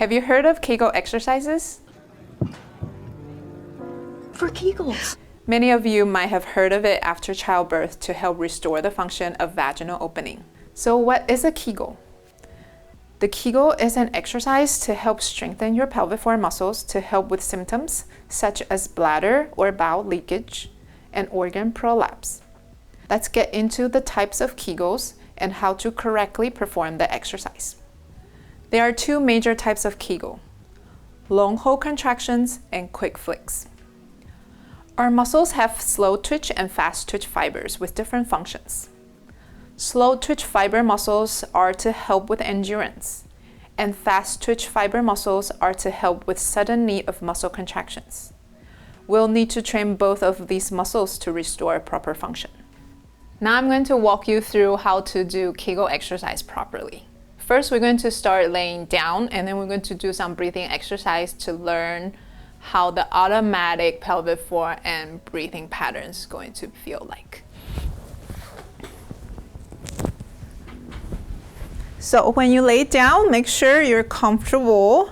Have you heard of Kegel exercises? For Kegels. Many of you might have heard of it after childbirth to help restore the function of vaginal opening. So what is a Kegel? The Kegel is an exercise to help strengthen your pelvic floor muscles to help with symptoms such as bladder or bowel leakage and organ prolapse. Let's get into the types of Kegels and how to correctly perform the exercise. There are two major types of Kegel: long hold contractions and quick flicks. Our muscles have slow twitch and fast twitch fibers with different functions. Slow twitch fiber muscles are to help with endurance, and fast twitch fiber muscles are to help with sudden need of muscle contractions. We'll need to train both of these muscles to restore proper function. Now I'm going to walk you through how to do Kegel exercise properly. First, we're going to start laying down, and then we're going to do some breathing exercise to learn how the automatic pelvic floor and breathing patterns is going to feel like. So when you lay down, make sure you're comfortable.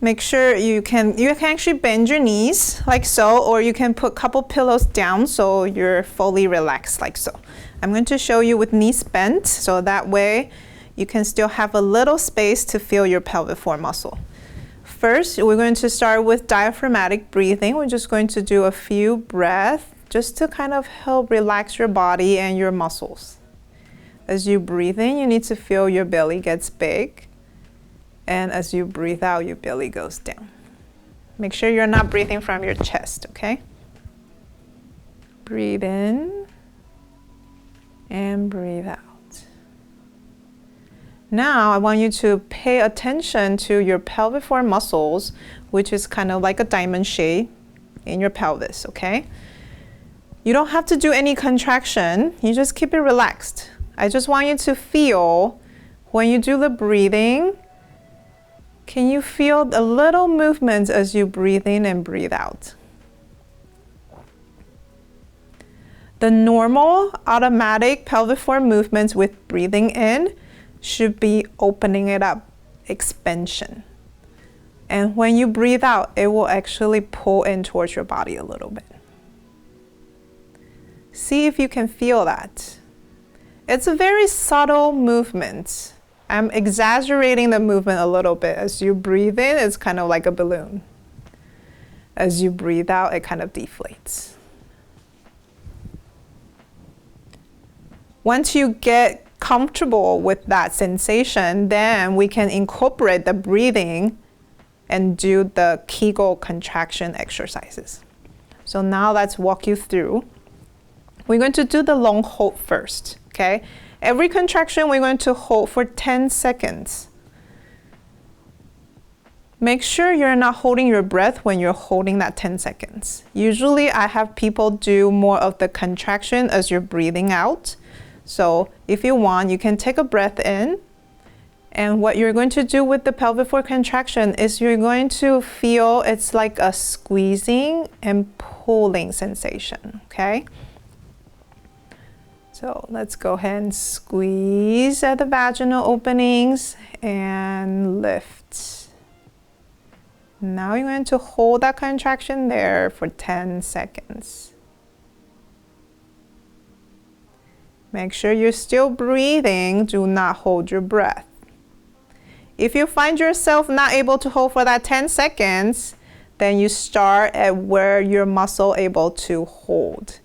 Make sure you can actually bend your knees like so, or you can put a couple pillows down so you're fully relaxed like so. I'm going to show you with knees bent, so that way you can still have a little space to feel your pelvic floor muscle. First, we're going to start with diaphragmatic breathing. We're just going to do a few breaths just to kind of help relax your body and your muscles. As you breathe in, you need to feel your belly gets big. And as you breathe out, your belly goes down. Make sure you're not breathing from your chest, okay? Breathe in and breathe out. Now I want you to pay attention to your pelvic floor muscles, which is kind of like a diamond shape in your pelvis, okay? You don't have to do any contraction. You just keep it relaxed. I just want you to feel when you do the breathing, can you feel a little movement as you breathe in and breathe out? The normal automatic pelvic floor movements with breathing in should be opening it up, expansion. And when you breathe out, it will actually pull in towards your body a little bit. See if you can feel that. It's a very subtle movement. I'm exaggerating the movement a little bit. As you breathe in, it's kind of like a balloon. As you breathe out, it kind of deflates. Once you get comfortable with that sensation, then we can incorporate the breathing and do the Kegel contraction exercises. So now let's walk you through. We're going to do the long hold first, okay? Every contraction we're going to hold for 10 seconds. Make sure you're not holding your breath when you're holding that 10 seconds. Usually I have people do more of the contraction as you're breathing out. So if you want, you can take a breath in. And what you're going to do with the pelvic floor contraction is you're going to feel it's like a squeezing and pulling sensation, okay? So let's go ahead and squeeze at the vaginal openings and lift. Now you're going to hold that contraction there for 10 seconds. Make sure you're still breathing. Do not hold your breath. If you find yourself not able to hold for that 10 seconds, then you start at where your muscle able to hold.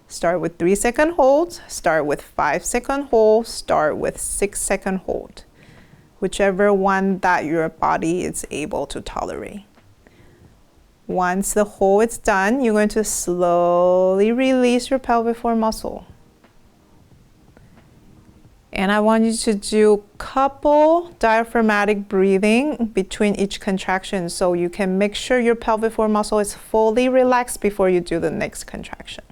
Start with 3-second hold, start with 5-second hold, start with 6-second hold. Whichever one that your body is able to tolerate. Once the hold is done, you're going to slowly release your pelvic floor muscle. And I want you to do a couple diaphragmatic breathing between each contraction so you can make sure your pelvic floor muscle is fully relaxed before you do the next contraction.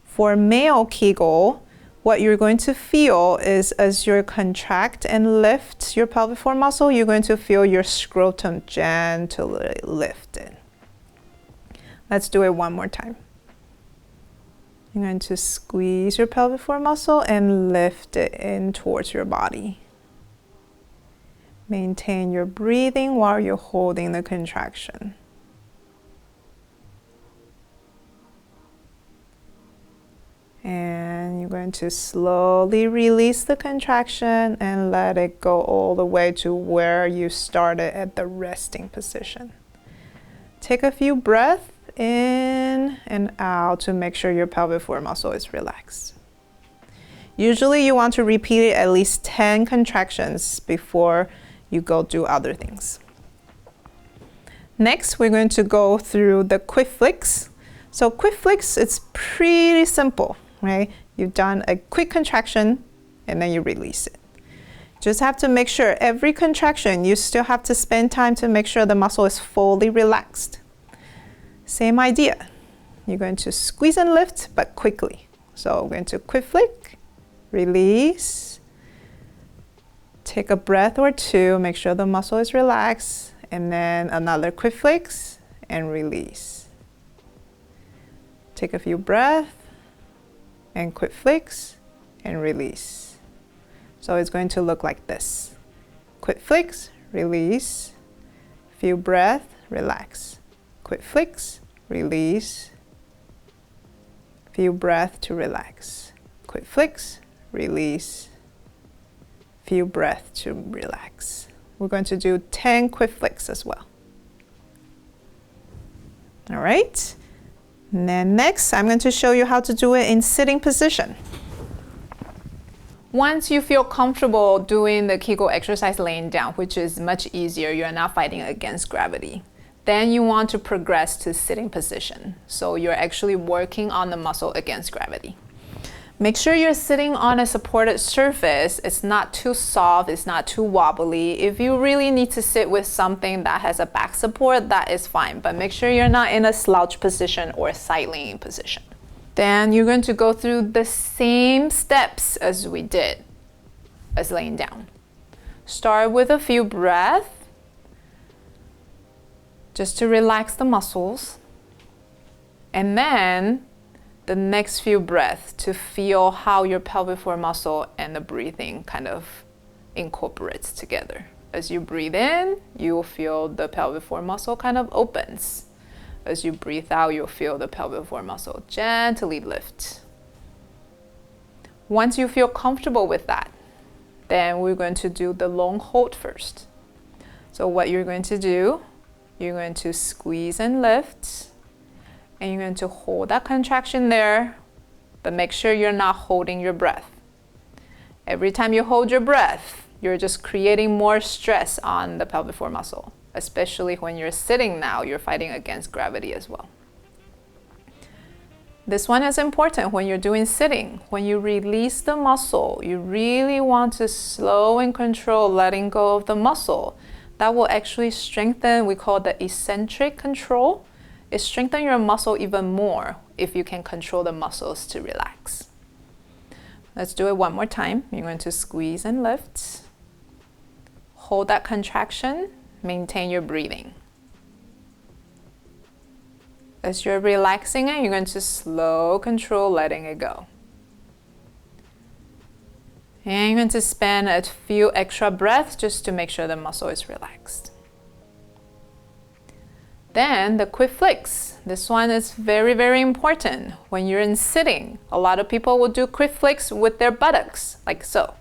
For male Kegel, what you're going to feel is as you contract and lift your pelvic floor muscle, you're going to feel your scrotum gently lifted. Let's do it one more time. You're going to squeeze your pelvic floor muscle and lift it in towards your body. Maintain your breathing while you're holding the contraction. And you're going to slowly release the contraction and let it go all the way to where you started at the resting position. Take a few breaths in and out to make sure your pelvic floor muscle is relaxed. Usually you want to repeat it at least 10 contractions before you go do other things. Next, we're going to go through the quick flicks. So quick flicks, it's pretty simple, right? You've done a quick contraction and then you release it. Just have to make sure every contraction, you still have to spend time to make sure the muscle is fully relaxed. Same idea. You're going to squeeze and lift, but quickly. So we're going to quick flick, release, take a breath or two, make sure the muscle is relaxed, and then another quick flicks and release. Take a few breaths and quick flicks and release. So it's going to look like this. Quick flicks, release, few breaths, relax. Quick flicks, release, few breaths to relax. Quick flicks, release, few breaths to relax. We're going to do 10 quick flicks as well. All right. And then next, I'm going to show you how to do it in sitting position. Once you feel comfortable doing the Kegel exercise laying down, which is much easier, you're not fighting against gravity, then you want to progress to sitting position. So you're actually working on the muscle against gravity. Make sure you're sitting on a supported surface. It's not too soft, it's not too wobbly. If you really need to sit with something that has a back support, that is fine, but make sure you're not in a slouch position or side leaning position. Then you're going to go through the same steps as we did as laying down. Start with a few breaths, just to relax the muscles. And then the next few breaths to feel how your pelvic floor muscle and the breathing kind of incorporates together. As you breathe in, you'll feel the pelvic floor muscle kind of opens. As you breathe out, you'll feel the pelvic floor muscle gently lift. Once you feel comfortable with that, then we're going to do the long hold first. So what you're going to do, you're going to squeeze and lift, and you're going to hold that contraction there, but make sure you're not holding your breath. Every time you hold your breath, you're just creating more stress on the pelvic floor muscle. Especially when you're sitting now, you're fighting against gravity as well. This one is important when you're doing sitting. When you release the muscle, you really want to slow and control letting go of the muscle. That will actually strengthen, we call the eccentric control. It strengthens your muscle even more if you can control the muscles to relax. Let's do it one more time. You're going to squeeze and lift. Hold that contraction. Maintain your breathing. As you're relaxing it, you're going to slow control letting it go. And you're going to spend a few extra breaths just to make sure the muscle is relaxed. Then the quick flicks. This one is very, very important. When you're in sitting, a lot of people will do quick flicks with their buttocks, like so.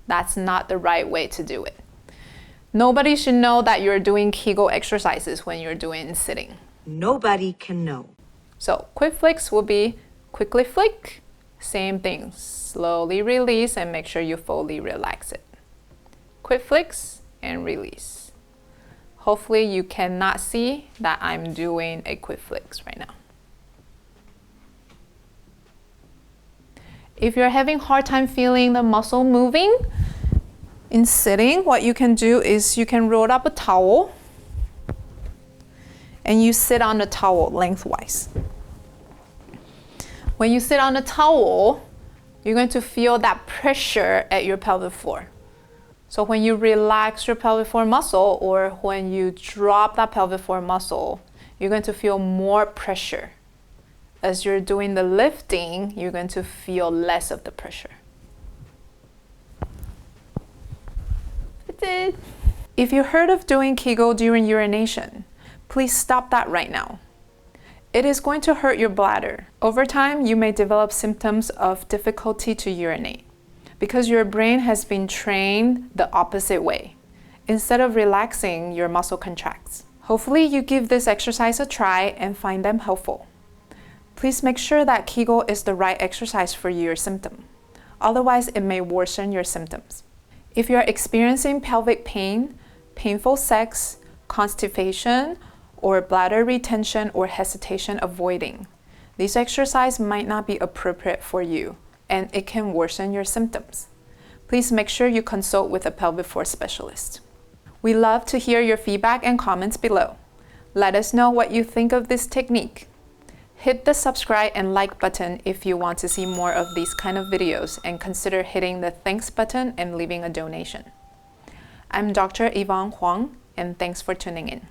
That's not the right way to do it. Nobody should know that you're doing Kegel exercises when you're doing sitting. Nobody can know. So quick flicks will be quickly flick, same thing, slowly release and make sure you fully relax it. Quick flicks and release. Hopefully you cannot see that I'm doing a quick flicks right now. If you're having a hard time feeling the muscle moving, in sitting, what you can do is you can roll up a towel and you sit on the towel lengthwise. When you sit on the towel, you're going to feel that pressure at your pelvic floor. So when you relax your pelvic floor muscle or when you drop that pelvic floor muscle, you're going to feel more pressure. As you're doing the lifting, you're going to feel less of the pressure. it. If you heard of doing Kegel during urination, please stop that right now. It is going to hurt your bladder. Over time, you may develop symptoms of difficulty to urinate because your brain has been trained the opposite way. Instead of relaxing, your muscle contracts. Hopefully, you give this exercise a try and find them helpful. Please make sure that Kegel is the right exercise for your symptom. Otherwise, it may worsen your symptoms. If you are experiencing pelvic pain, painful sex, constipation, or bladder retention or hesitation avoiding, this exercise might not be appropriate for you, and it can worsen your symptoms. Please make sure you consult with a pelvic floor specialist. We love to hear your feedback and comments below. Let us know what you think of this technique. Hit the subscribe and like button if you want to see more of these kind of videos, and consider hitting the thanks button and leaving a donation. I'm Dr. Huang, and thanks for tuning in.